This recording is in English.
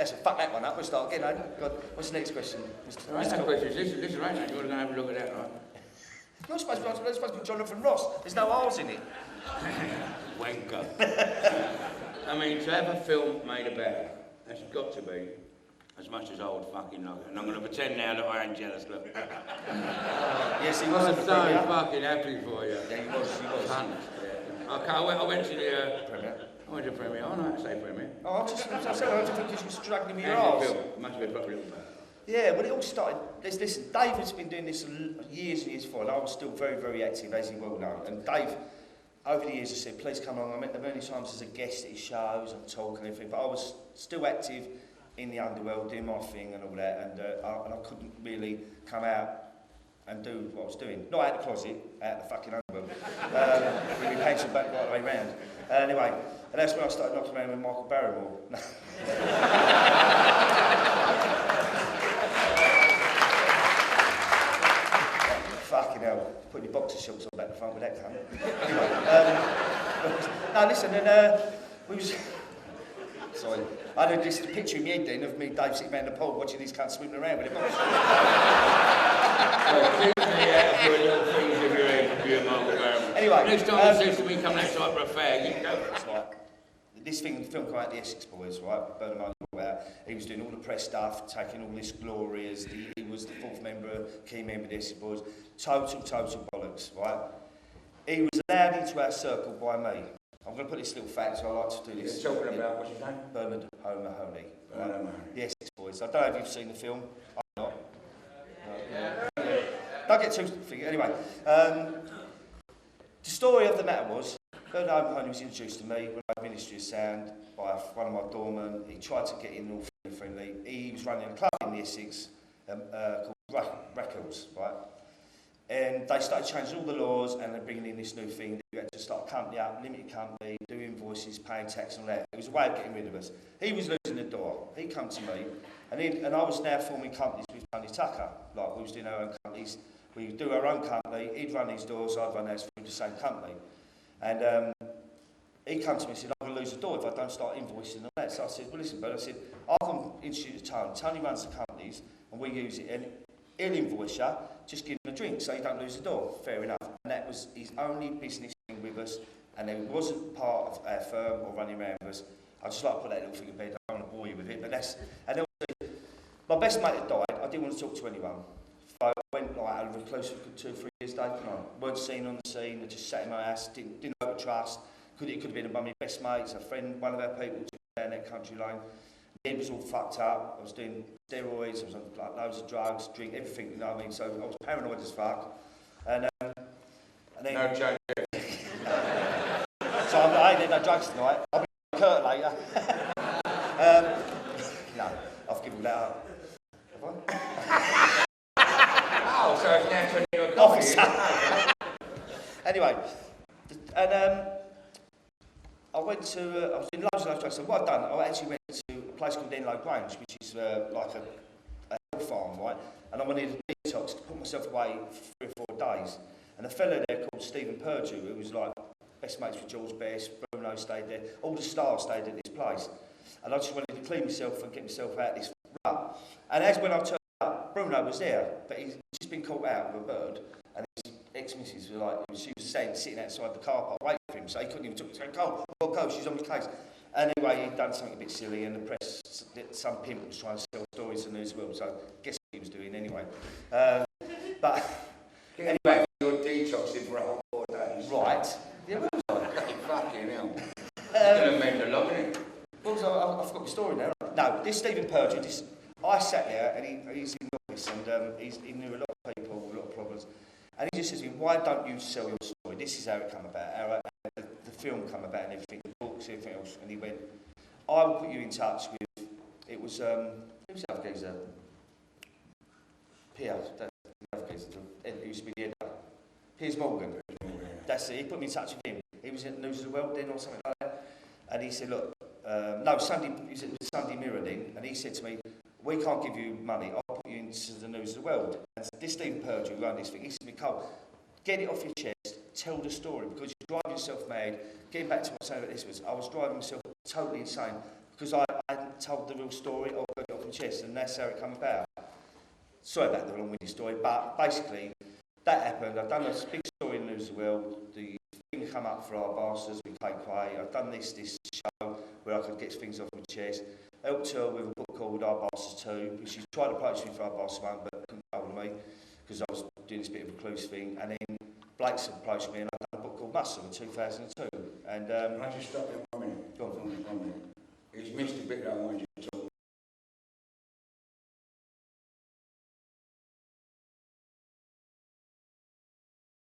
said, fuck that one up, we'll start again, eh? God, what's the next question? All right, that question is, listen, right now, you want to go and have a look at that, right? You're supposed to be Jonathan Ross. There's no R's in it. Wanker. I mean, to have a film made about it, that's got to be as much as I would fucking like it. And I'm going to pretend now that I ain't jealous, look. Yes, he was. I'm so fucking happy for you. Yeah, he was. Cunt. Yeah. Okay, I went to the... premiere. I went to the premiere. I know how to say premiere. Oh, I think you're struggling with your arse. Must be a proper little part. Yeah, well, it all started. Listen, David's been doing this years and years before, and I was still very, very active, as he well knows. And Dave, over the years, has said, please come along. I met him many times as a guest at his shows and talk and everything, but I was still active in the underworld, doing my thing and all that, and I couldn't really come out and do what I was doing. Not out of the closet, out of the fucking underworld. With my pension back right the way round. Anyway, and that's when I started knocking around with Michael Barrymore. Fucking hell, put your boxer shorts on back the front with that cunt. Anyway, no, listen, and we was... Sorry, I had this picture in my head then of me, Dave, sitting around the pool watching these cunts swimming around with a boxer. Keep me out of your little things of your head, you Michael Barrymore. Anyway... Next time he says to me, come next time for a fag, you can go. It's like, this film came out, the Essex Boys, right? Bernard out. He was doing all the press stuff, taking all this glory as he was the fourth member, key member of the Essex Boys. Total bollocks, right? He was allowed into our circle by me. I'm going to put this little fact, so I like to do this. You're talking about, what's his name? Bernard O'Mahony. Right? The Essex Boys. I don't know if you've seen the film. I'm not. Don't get too... Anyway, the story of the matter was, Bernard O'Mahony was introduced to me when I had Ministry of Sound by one of my doormen. He tried to get in all friendly. He was running a club in the Essex called Records, right? And they started changing all the laws and they're bringing in this new thing that you had to start a company up, limited company, do invoices, paying tax and all that. It was a way of getting rid of us. He was losing the door. He come to me and I was now forming companies with Tony Tucker. Like we was doing our own companies. We would do our own company. He'd run his doors, I'd run ours through the same company. And he came to me and said, I'm going to lose the door if I don't start invoicing and all that. So I said, well, listen, but I said, I can introduce Tony. Tony runs the companies and we use it. And he'll invoice you, just give him a drink so you don't lose the door. Fair enough. And that was his only business thing with us. And it wasn't part of our firm or running around with us. I just like to put that little thing in bed. I don't want to bore you with it. But that's... And also, my best mate had died. I didn't want to talk to anyone. So I went like out of recluse for 2 or 3 years, Dave. Weren't seen on the scene. I just sat in my house. Didn't know the trust. It could have been one of my best mates, a friend, one of our people took down that country lane. It was all fucked up. I was doing steroids, I was on like, loads of drugs, drink, everything, you know what I mean? So I was paranoid as fuck. And then... No joke. So I ain't had no drugs tonight. I'll be Kurt later. No, I've given that up. Have I? Oh, so it's now 20 your coffee. Anyway, and I went to, I was in loads of drugs, so what I've done, I actually went to a place called Denlow Grange, which is like a hill farm, right? And I wanted a detox to put myself away for 3 or 4 days. And a fellow there called Stephen Perdue, who was like best mates with George Best, Bruno stayed there, all the stars stayed at this place. And I just wanted to clean myself and get myself out of this rut. And as when I turned up, Bruno was there, but he's just been caught out with a bird. And his ex-missus was like, she was sitting outside the car park waiting for him, so he couldn't even talk to her. Cole, well, go, she's on his case. And anyway, he'd done something a bit silly, and the press, some pimp was trying to sell stories to the news world, so guess what he was doing anyway. But anyway, you're detoxing for a whole 4 days. Right. Yeah, well, fucking hell. It's going to mend a lot, isn't it? Well, so I've got my story now. No, this Stephen Perdue, I sat there, and he's in the office, and he knew a lot of people, a lot of problems. And he just says to me, why don't you sell your story? This is how it come about, how the film come about and everything, the books, everything else. And he went, I will put you in touch with, it was, who was the other geezer? Piers, the other geezer, who used to be the editor. Piers Morgan. That's it, he put me in touch with him. He was in News of the World then or something like that. And he said, look, he was at the Sunday Mirror then, and he said to me, we can't give you money, I'll put you into the News of the World. And this Stephen Perdue who ran this thing, he said to me, Cole, get it off your chest, tell the story, because you're driving yourself mad. Getting back to what I was saying about this I was driving myself totally insane, because I hadn't told the real story or got it off my chest, and that's how it came about. Sorry about the long-winded story, but basically, that happened. I've done a big story in the news as well. The thing come up for our bastards, we played Cray. I've done this show where I could get things off my chest. Helped her with a book called Our Bastards 2, which she tried to approach me for Our Bastards 1, but couldn't get hold of me, because I was doing this bit of a recluse thing. And then Blake's approached me, and I've done a book called Muscle in 2002. And Can I just stop there for a minute? Go on. He's missed a bit that I wanted you